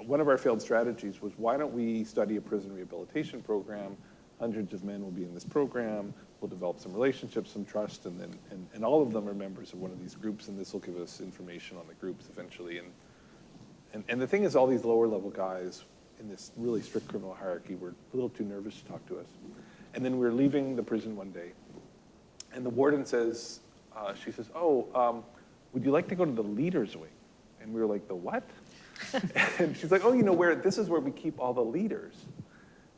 one of our failed strategies was, why don't we study a prison rehabilitation program? Hundreds of men will be in this program. We'll develop some relationships, some trust, and all of them are members of one of these groups, and this will give us information on the groups eventually. And the thing is, all these lower level guys in this really strict criminal hierarchy were a little too nervous to talk to us. And then we were leaving the prison one day, and the warden says, she says, would you like to go to the leaders wing? And we were like, the what? And she's like, this is where we keep all the leaders.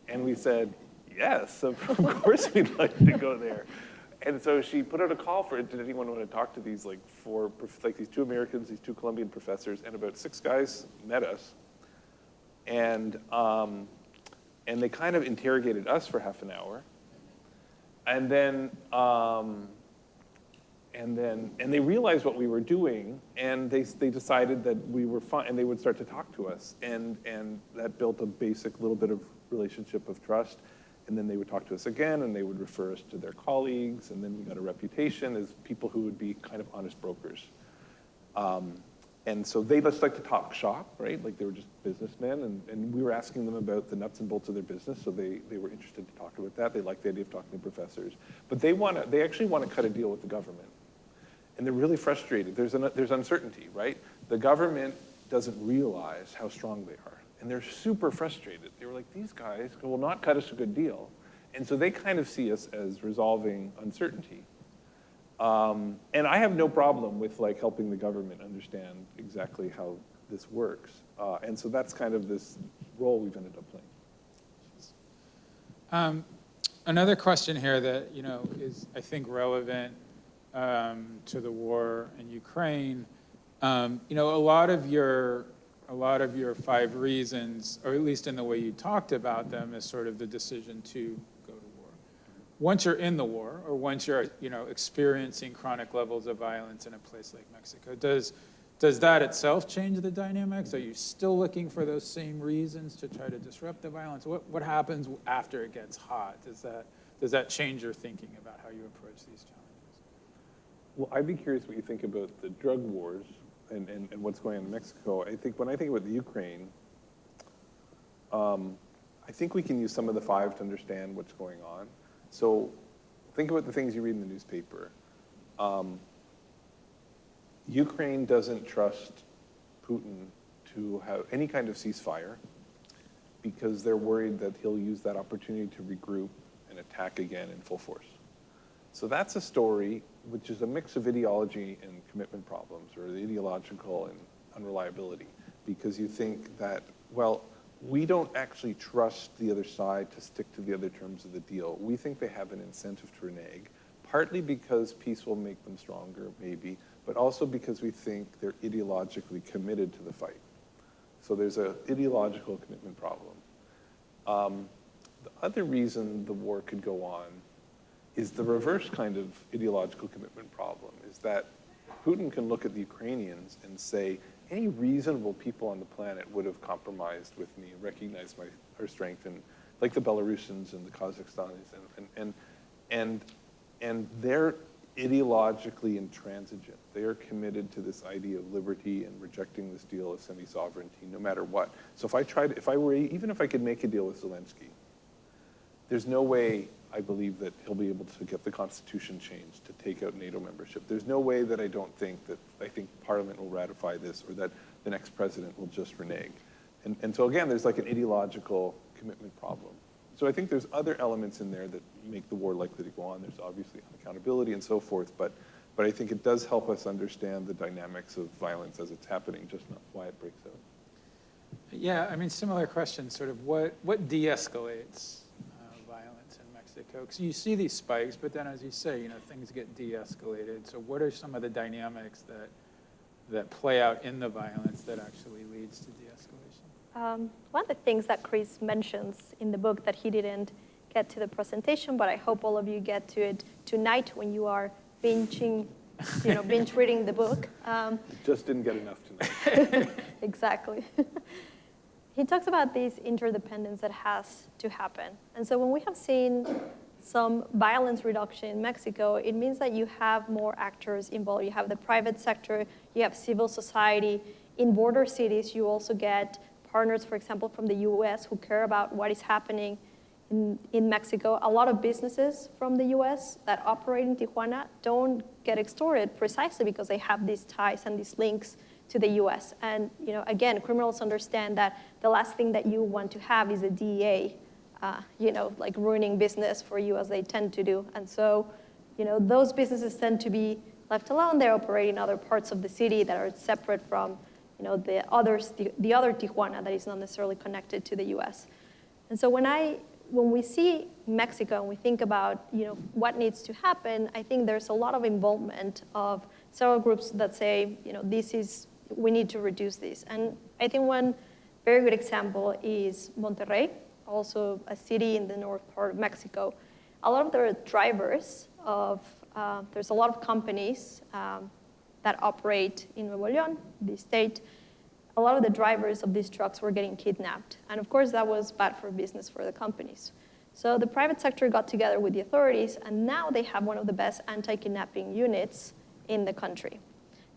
And we said, yes, of course we'd like to go there. And so she put out a call for it. Did anyone want to talk to these these two Americans, these two Colombian professors, and about 6 guys met us. And they kind of interrogated us for half an hour. And then they realized what we were doing, and they decided that we were fine, and they would start to talk to us, and that built a basic little bit of relationship of trust. And then they would talk to us again, and they would refer us to their colleagues, and then we got a reputation as people who would be kind of honest brokers. And so they just like to talk shop, right? Like they were just businessmen, and we were asking them about the nuts and bolts of their business, so they were interested to talk about that. They liked the idea of talking to professors. But they actually want to cut a deal with the government. And they're really frustrated. There's uncertainty, right? The government doesn't realize how strong they are. And they're super frustrated. They were like, these guys will not cut us a good deal. And so they kind of see us as resolving uncertainty. And I have no problem with helping the government understand exactly how this works. And so that's kind of this role we've ended up playing. Another question here that is, I think, relevant to the war in Ukraine. A lot of your 5 reasons, or at least in the way you talked about them, is sort of the decision to go to war. Once you're in the war, or once you're experiencing chronic levels of violence in a place like Mexico, does that itself change the dynamics? Are you still looking for those same reasons to try to disrupt the violence? What happens after it gets hot? Does that change your thinking about how you approach these challenges? Well, I'd be curious what you think about the drug wars and what's going on in Mexico. I think when I think about the Ukraine, I think we can use some of the 5 to understand what's going on. So think about the things you read in the newspaper. Ukraine doesn't trust Putin to have any kind of ceasefire because they're worried that he'll use that opportunity to regroup and attack again in full force. So that's a story which is a mix of ideology and commitment problems, or the ideological and unreliability, because you think that, well, we don't actually trust the other side to stick to the other terms of the deal. We think they have an incentive to renege, partly because peace will make them stronger, maybe, but also because we think they're ideologically committed to the fight. So there's an ideological commitment problem. The other reason the war could go on is the reverse kind of ideological commitment problem, is that Putin can look at the Ukrainians and say, any reasonable people on the planet would have compromised with me, recognized our strength, and like the Belarusians and the Kazakhstanis, and they're ideologically intransigent. They are committed to this idea of liberty and rejecting this deal of semi-sovereignty, no matter what. So even if I could make a deal with Zelensky, there's no way I believe that he'll be able to get the Constitution changed to take out NATO membership. There's no way that I think Parliament will ratify this, or that the next president will just renege. And so again, there's like an ideological commitment problem. So I think there's other elements in there that make the war likely to go on. There's obviously accountability and so forth, but I think it does help us understand the dynamics of violence as it's happening, just not why it breaks out. Yeah, I mean, similar question, sort of what de-escalates violence in Mexico? Because you see these spikes, but then as you say, things get de-escalated. So what are some of the dynamics that play out in the violence that actually leads to de-escalation? One of the things that Chris mentions in the book that he didn't get to the presentation, but I hope all of you get to it tonight when you are binge reading the book. Just didn't get enough tonight. Exactly. He talks about this interdependence that has to happen. And so when we have seen some violence reduction in Mexico, it means that you have more actors involved. You have the private sector, you have civil society. In border cities, you also get partners, for example, from the US who care about what is happening in Mexico. A lot of businesses from the US that operate in Tijuana don't get extorted precisely because they have these ties and these links to the US. And again, criminals understand that the last thing that you want to have is a DEA like ruining business for you as they tend to do. And so, those businesses tend to be left alone. They operate in other parts of the city that are separate from, the other Tijuana that is not necessarily connected to the US. And so when we see Mexico and we think about, what needs to happen, I think there's a lot of involvement of several groups that say, we need to reduce this. And I think one very good example is Monterrey, also a city in the north part of Mexico. A lot of the drivers there's a lot of companies that operate in Nuevo León, the state. A lot of the drivers of these trucks were getting kidnapped. And of course, that was bad for business for the companies. So the private sector got together with the authorities, and now they have one of the best anti-kidnapping units in the country.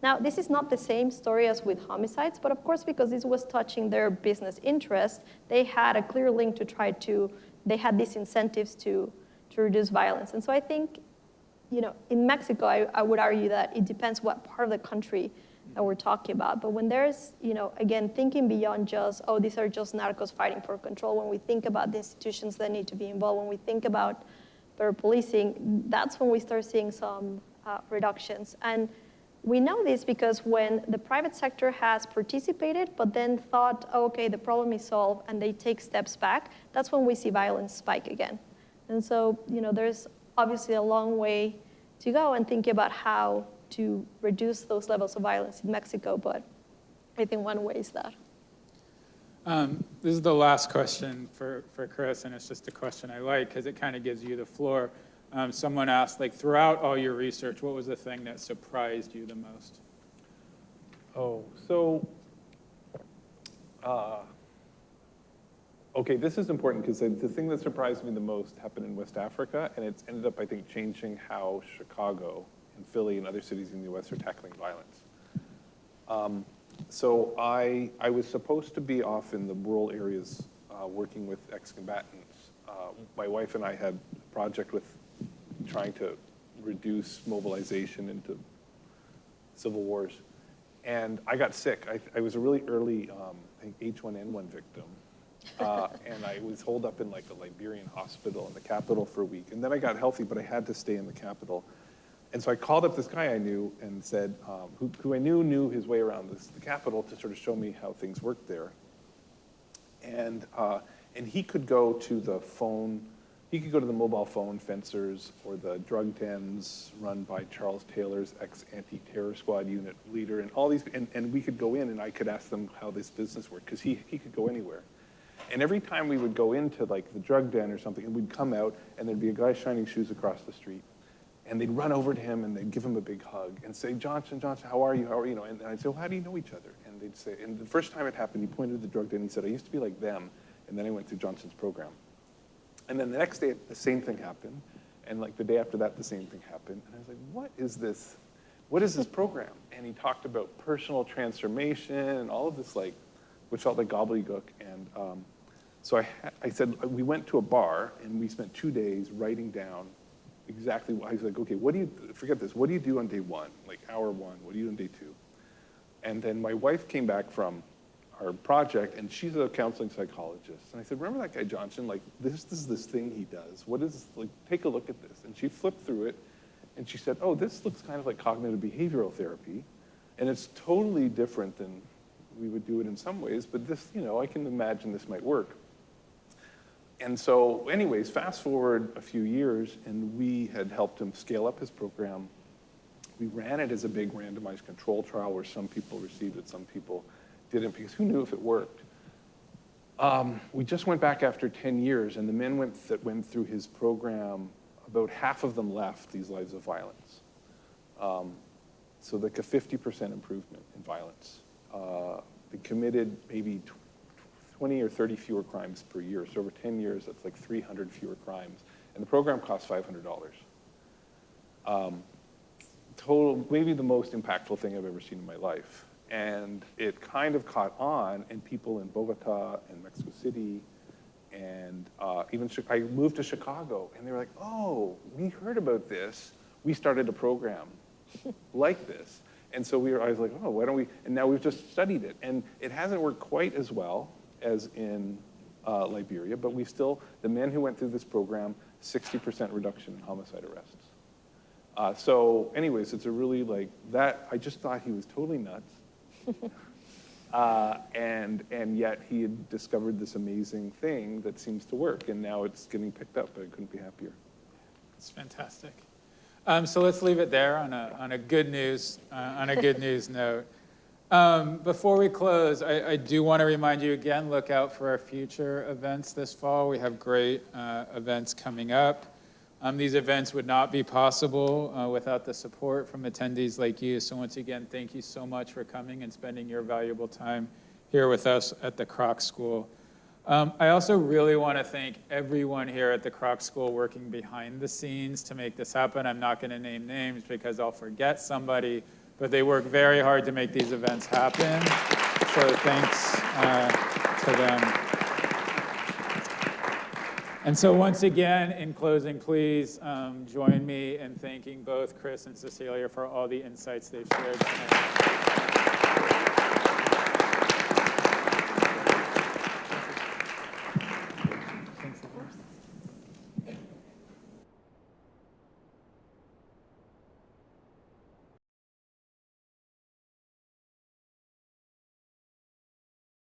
Now, this is not the same story as with homicides, but of course, because this was touching their business interest, they had a clear link they had these incentives to reduce violence. And so I think, in Mexico, I would argue that it depends what part of the country that we're talking about. But when there's, again, thinking beyond just, these are just narcos fighting for control, when we think about the institutions that need to be involved, when we think about better policing, that's when we start seeing some reductions. And we know this because when the private sector has participated, but then thought, okay, the problem is solved, and they take steps back, that's when we see violence spike again. And so, there's obviously a long way to go and think about how to reduce those levels of violence in Mexico, but I think one way is that. This is the last question for Chris, and it's just a question I like because it kind of gives you the floor. Someone asked, throughout all your research, what was the thing that surprised you the most? Okay, this is important because the thing that surprised me the most happened in West Africa, and it's ended up, I think, changing how Chicago and Philly and other cities in the US are tackling violence. So I was supposed to be off in the rural areas working with ex-combatants. My wife and I had a project with trying to reduce mobilization into civil wars. And I got sick. I was a really early H1N1 victim. And I was holed up in a Liberian hospital in the capital for a week. And then I got healthy, but I had to stay in the capital. And so I called up this guy I knew and said, who I knew his way around the capital to sort of show me how things worked there. And he could go to the mobile phone fencers or the drug dens run by Charles Taylor's ex-anti-terror squad unit leader and all these, and we could go in and I could ask them how this business worked because he could go anywhere. And every time we would go into the drug den or something, and we'd come out and there'd be a guy shining shoes across the street. And they'd run over to him and they'd give him a big hug and say, Johnson, how are you? And I'd say, well, how do you know each other? And they'd say, and the first time it happened, he pointed to the drug den and he said, I used to be like them. And then I went through Johnson's program. And then the next day, the same thing happened. And the day after that, the same thing happened. And I was like, what is this? What is this program? And he talked about personal transformation and all of this, which felt like gobbledygook. And so I said, we went to a bar and we spent 2 days writing down exactly what, I was like, okay, forget this, what do you do on day one? Hour one, what do you do on day two? And then my wife came back from our project, and she's a counseling psychologist. And I said, remember that guy Johnson? Like, this is this thing he does. What is, like, take a look at this. And she flipped through it, and she said, oh, this looks kind of like cognitive behavioral therapy. And it's totally different than we would do it in some ways, but this, you know, I can imagine this might work. And so anyways, fast forward a few years, and we had helped him scale up his program. We ran it as a big randomized control trial where some people received it, some people didn't, because who knew if it worked? We just went back after 10 years, and the men that went through his program, about half of them left these lives of violence. So like a 50% improvement in violence. They committed maybe 20 or 30 fewer crimes per year. So over 10 years, that's like 300 fewer crimes. And the program costs $500. Total, maybe the most impactful thing I've ever seen in my life. And it kind of caught on, and people in Bogota and Mexico City, and even I moved to Chicago, and they were like, oh, we heard about this. We started a program like this. And so I was like, oh, why don't we, and now we've just studied it. And it hasn't worked quite as well as in Liberia, but we still, the men who went through this program, 60% reduction in homicide arrests. So anyways, it's a really like, that, I just thought he was totally nuts. And yet he had discovered this amazing thing that seems to work, and now it's getting picked up, but I couldn't be happier. It's fantastic. So let's leave it there on a good news note. Before we close, I do want to remind you again, look out for our future events this fall. We have great events coming up. These events would not be possible without the support from attendees like you. So once again, thank you so much for coming and spending your valuable time here with us at the Kroc School. I also really want to thank everyone here at the Kroc School working behind the scenes to make this happen. I'm not going to name names because I'll forget somebody, but they work very hard to make these events happen. So thanks to them. And so once again, in closing, please join me in thanking both Chris and Cecilia for all the insights they've shared tonight.